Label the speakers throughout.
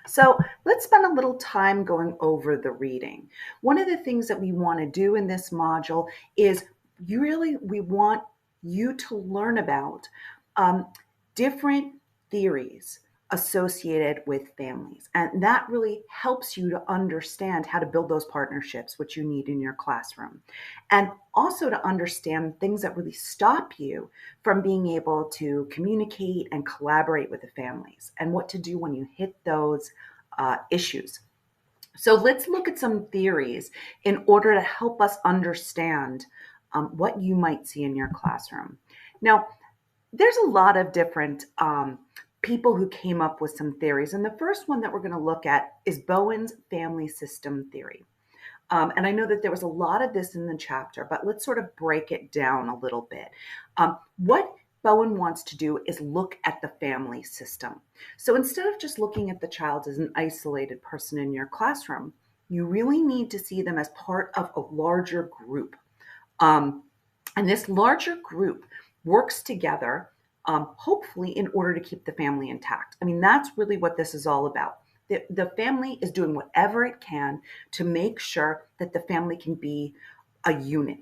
Speaker 1: So let's spend a little time going over the reading. One of the things that we want to do in this module is we want you to learn about um, different theories associated with families. And that really helps you to understand how to build those partnerships, which you need in your classroom. And also to understand things that really stop you from being able to communicate and collaborate with the families and what to do when you hit those issues. So let's look at some theories in order to help us understand what you might see in your classroom. Now, there's a lot of different people who came up with some theories. And the first one that we're going to look at is Bowen's family system theory. And I know that there was a lot of this in the chapter, but let's sort of break it down a little bit. What Bowen wants to do is look at the family system. So instead of just looking at the child as an isolated person in your classroom, you really need to see them as part of a larger group. Um, and this larger group works together, hopefully, in order to keep the family intact. I mean, that's really what this is all about. The family is doing whatever it can to make sure that the family can be a unit.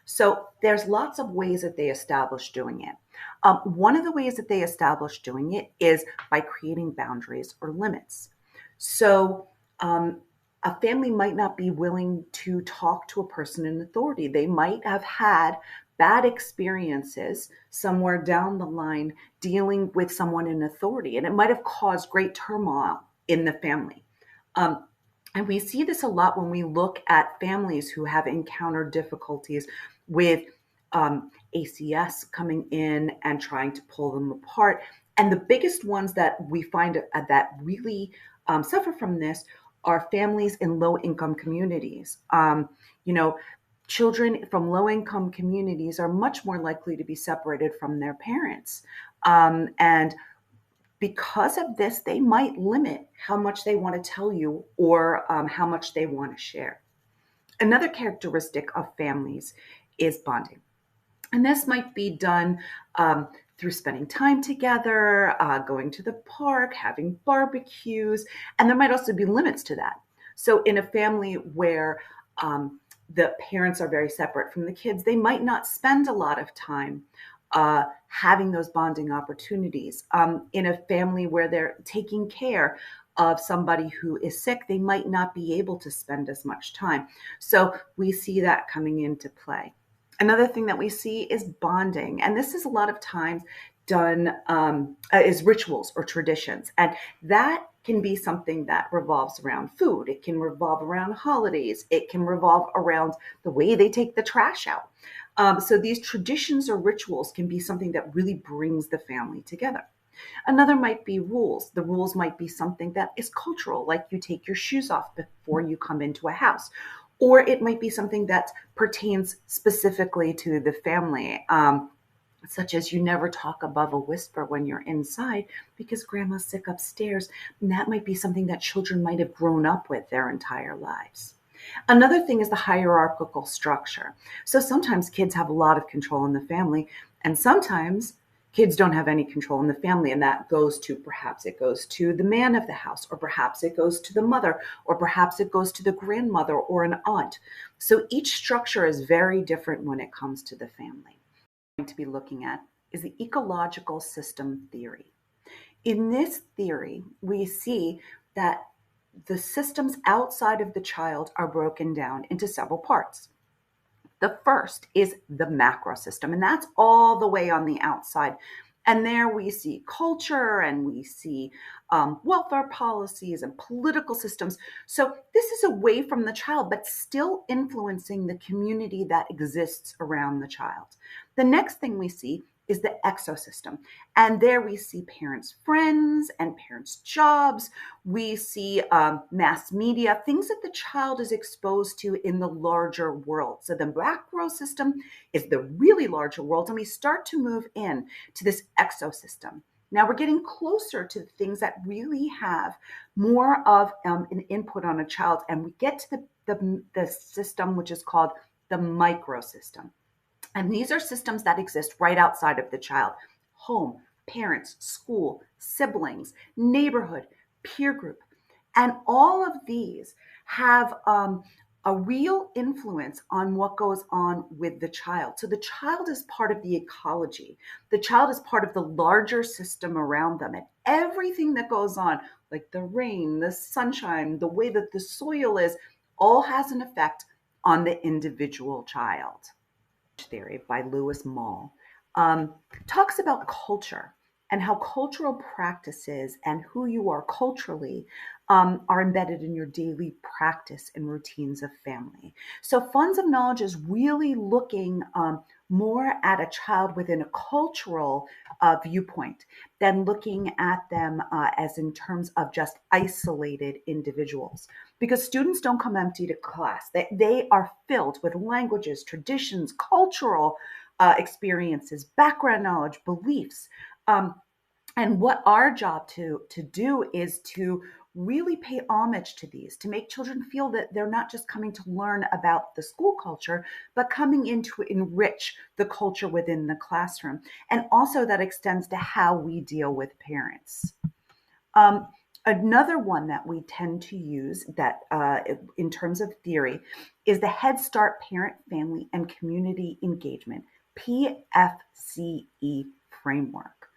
Speaker 1: So there's lots of ways that they establish doing it. One of the ways that they establish doing it is by creating boundaries or limits. So a family might not be willing to talk to a person in authority. They might have had bad experiences somewhere down the line dealing with someone in authority, and it might have caused great turmoil in the family. Um, and we see this a lot when we look at families who have encountered difficulties with ACS coming in and trying to pull them apart. And the biggest ones that we find that really suffer from this are families in low income communities. You know, children from low income communities are much more likely to be separated from their parents. And because of this, they might limit how much they want to tell you or how much they want to share. Another characteristic of families is bonding. And this might be done through spending time together, going to the park, having barbecues, and there might also be limits to that. So, in a family where the parents are very separate from the kids, they might not spend a lot of time having those bonding opportunities. In a family where they're taking care of somebody who is sick, they might not be able to spend as much time. So, we see that coming into play. Another thing that we see is bonding, and this is a lot of times done is rituals or traditions, and that can be something that revolves around food. It can revolve around holidays. It can revolve around the way they take the trash out. So these traditions or rituals can be something that really brings the family together. Another might be rules. The rules might be something that is cultural, like you take your shoes off before you come into a house. Or it might be something that pertains specifically to the family, such as you never talk above a whisper when you're inside because grandma's sick upstairs. And that might be something that children might have grown up with their entire lives. Another thing is the hierarchical structure. So sometimes kids have a lot of control in the family, and sometimes kids don't have any control in the family. And that goes to perhaps it goes to the man of the house, or perhaps it goes to the mother, or perhaps it goes to the grandmother or an aunt. So each structure is very different when it comes to the family. What we're going to be looking at is the ecological system theory. In this theory, we see that the systems outside of the child are broken down into several parts. The first is the macro system, and that's all the way on the outside. And there we see culture and we see welfare policies and political systems. So this is away from the child, but still influencing the community that exists around the child. The next thing we see is the exosystem. And there we see parents' friends and parents' jobs. We see mass media, things that the child is exposed to in the larger world. So the macro system is the really larger world, and we start to move in to this exosystem. Now we're getting closer to the things that really have more of an input on a child, and we get to the system which is called the microsystem. And these are systems that exist right outside of the child: home, parents, school, siblings, neighborhood, peer group. And all of these have a real influence on what goes on with the child. So the child is part of the ecology. The child is part of the larger system around them. And everything that goes on, like the rain, the sunshine, the way that the soil is, all has an effect on the individual child. Theory by Lewis Moll um, talks about culture and how cultural practices and who you are culturally are embedded in your daily practice and routines of family. So, Funds of Knowledge is really looking more at a child within a cultural viewpoint than looking at them as in terms of just isolated individuals. Because students don't come empty to class, they are filled with languages, traditions, cultural experiences, background knowledge, beliefs. Um, and what our job to do is to really pay homage to these, to make children feel that they're not just coming to learn about the school culture, but coming in to enrich the culture within the classroom. And also that extends to how we deal with parents. Um, Another one that we tend to use that in terms of theory is the Head Start Parent, Family, and Community Engagement, PFCE framework.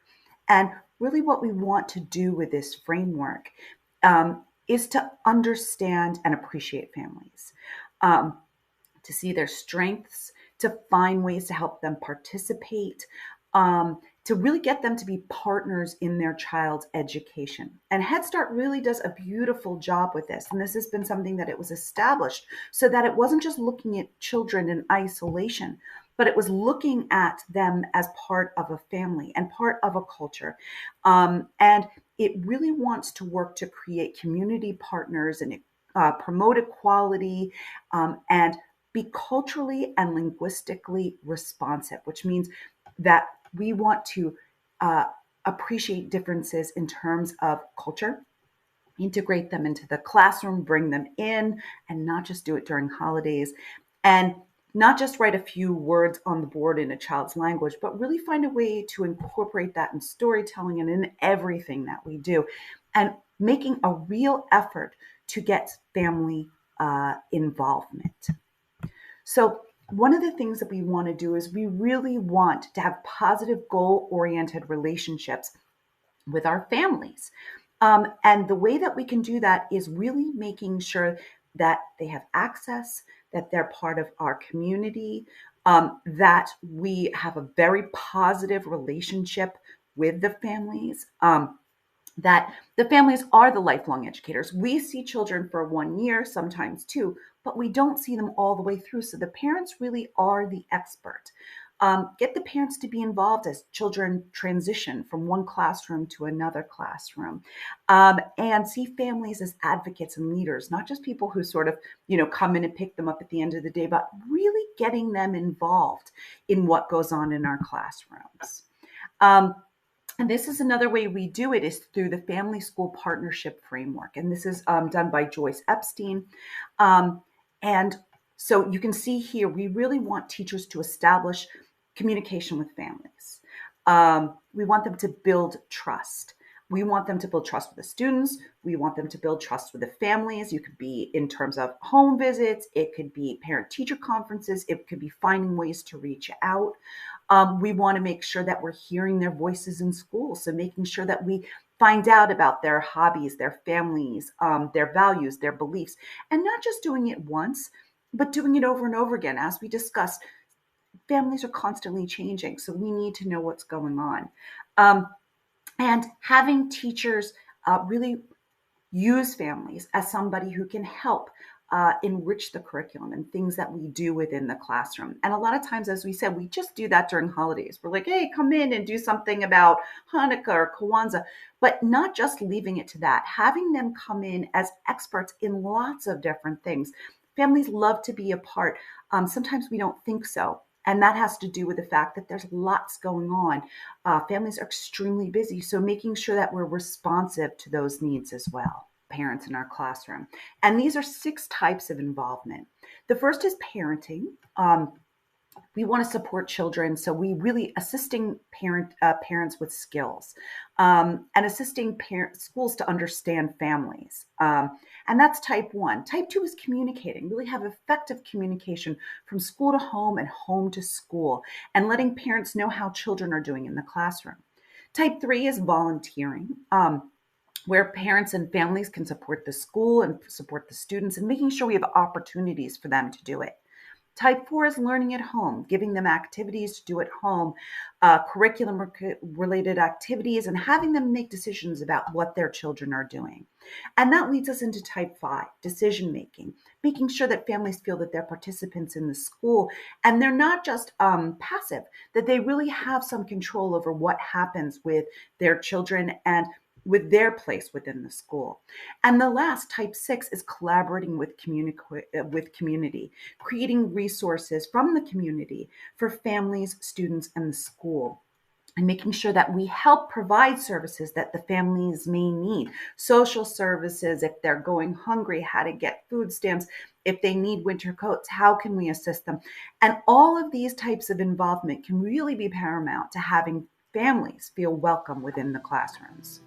Speaker 1: And really, what we want to do with this framework is to understand and appreciate families, um, to see their strengths, to find ways to help them participate, to really get them to be partners in their child's education. And Head Start really does a beautiful job with this. And this has been something that it was established so that it wasn't just looking at children in isolation, but it was looking at them as part of a family and part of a culture. And it really wants to work to create community partners and promote equality and be culturally and linguistically responsive, which means that we want to uh, appreciate differences in terms of culture, integrate them into the classroom, bring them in, and not just do it during holidays, and not just write a few words on the board in a child's language, but really find a way to incorporate that in storytelling and in everything that we do, and making a real effort to get family involvement. So, one of the things that we want to do is we really want to have positive goal oriented relationships with our families. And the way that we can do that is really making sure that they have access, that they're part of our community, that we have a very positive relationship with the families. That the families are the lifelong educators. We see children for 1 year, sometimes two, but we don't see them all the way through. So the parents really are the expert. Get the parents to be involved as children transition from one classroom to another classroom, and see families as advocates and leaders, not just people who sort of, come in and pick them up at the end of the day, but really getting them involved in what goes on in our classrooms. Um, and this is another way we do it is through the Family School Partnership Framework. And this is done by Joyce Epstein. Um, and so you can see here, we really want teachers to establish communication with families. We want them to build trust. We want them to build trust with the students. We want them to build trust with the families. You could be in terms of home visits. It could be parent teacher conferences. It could be finding ways to reach out. We want to make sure that we're hearing their voices in school. So making sure that we find out about their hobbies, their families, their values, their beliefs, and not just doing it once, but doing it over and over again. As we discussed, families are constantly changing, so we need to know what's going on. Um, and having teachers really use families as somebody who can help enrich the curriculum and things that we do within the classroom. And a lot of times, as we said, we just do that during holidays. We're like, hey, come in and do something about Hanukkah or Kwanzaa, but not just leaving it to that, having them come in as experts in lots of different things. Families love to be a part. Sometimes we don't think so. And that has to do with the fact that there's lots going on. Families are extremely busy, so making sure that we're responsive to those needs as well, parents in our classroom. And these are 6 types of involvement. The first is parenting. We want to support children, so we really assisting parents with skills, and assisting schools to understand families. And that's type one. Type two is communicating, really have effective communication from school to home and home to school, and letting parents know how children are doing in the classroom. Type three is volunteering. Where parents and families can support the school and support the students, and making sure we have opportunities for them to do it. Type four is learning at home, giving them activities to do at home, curriculum related activities, and having them make decisions about what their children are doing. And that leads us into type five, decision making, making sure that families feel that they're participants in the school and they're not just passive, that they really have some control over what happens with their children and with their place within the school. And the last, type six, is collaborating with community, creating resources from the community for families, students, and the school, and making sure that we help provide services that the families may need. Social services, if they're going hungry, how to get food stamps, if they need winter coats, how can we assist them? And all of these types of involvement can really be paramount to having families feel welcome within the classrooms.